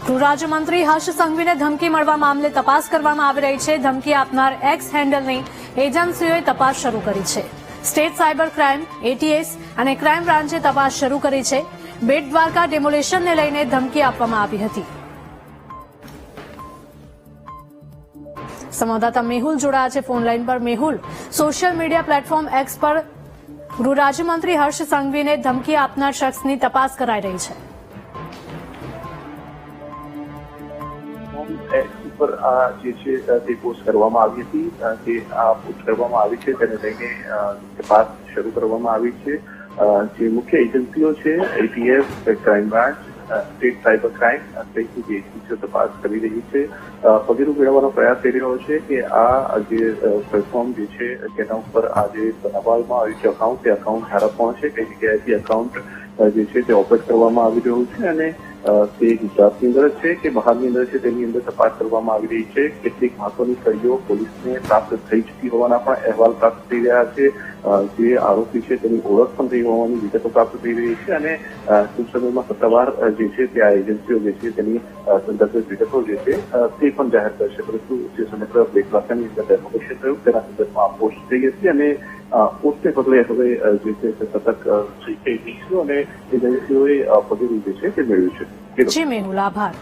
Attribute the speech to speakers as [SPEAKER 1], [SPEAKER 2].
[SPEAKER 1] ગૃહ રાજ્યમંત્રી હર્ષ સંઘવીને ધમકી મળવા મામલે તપાસ કરવામાં આવી રહી છે. ધમકી આપનાર એક્સ હેન્ડલની એજન્સીઓએ તપાસ શરૂ કરી છે. સ્ટેટ સાયબર ક્રાઇમ, એટીએસ અને ક્રાઇમ બ્રાન્ચે તપાસ શરૂ કરી છે. બેટ દ્વારકા ડેમોલેશનને લઈને ધમકી આપવામાં આવી હતી. સંવાદદાતા મેહુલ જોડાયા છે ફોન લાઈન પર. Mehul, social media platform x પર ગૃહ રાજ્યમંત્રી હર્ષ સંઘવીને ધમકી આપનાર શખ્સની તપાસ કરાઈ રહી છે.
[SPEAKER 2] ઉપર આ જે છે તે પોસ્ટ કરવામાં આવી હતી, જે આ પોસ્ટ કરવામાં આવી છે તેને લઈને તપાસ શરૂ કરવામાં આવી છે. જે મુખ્ય એજન્સીઓ છે ATS, crime branch, state cyber crime સહિતની જે એજન્સીઓ તપાસ કરી રહી છે. પગેરું મેળવવાનો પ્રયાસ થઈ રહ્યો છે કે આ જે પ્લેટફોર્મ જે છે તેના ઉપર આ જે બનાવવામાં આવ્યું છે અકાઉન્ટ, તે અકાઉન્ટ ધારક કોણ છે, કઈ જગ્યાએથી અકાઉન્ટ જે છે તે ઓપરેટ કરવામાં આવી રહ્યું છે અને તે ગુજરાતની અંદર છે કે બહારની અંદર છે તેની અંદર તપાસ કરવામાં આવી રહી છે. કેટલીક મહત્વની કડીઓ પોલીસને પ્રાપ્ત થઈ ચૂકી હોવાના પણ અહેવાલ પ્રાપ્ત થઈ રહ્યા છે. જે આરોપી છે તેની ઓળખ પણ થઈ હોવાની વિગતો પ્રાપ્ત થઈ રહી છે અને ટૂંક સમયમાં સત્તાવાર જે છે તે આ એજન્સીઓ જે છે તેની સંદર્ભિત વિગતો જે છે તે પણ જાહેર કરશે. પરંતુ જે સમગ્ર બેટ દ્વારકાની અંદર ડેમોલેશન થયું તેના સંદર્ભમાં આ પોસ્ટ થઈ હતી અને પોસ્ટને પગલે હવે જે છે તે સતત એજન્સીઓ અને એજન્સીઓએ પગલું જે છે તે મેળવ્યું છે.
[SPEAKER 1] જી મેહુલ, આભાર.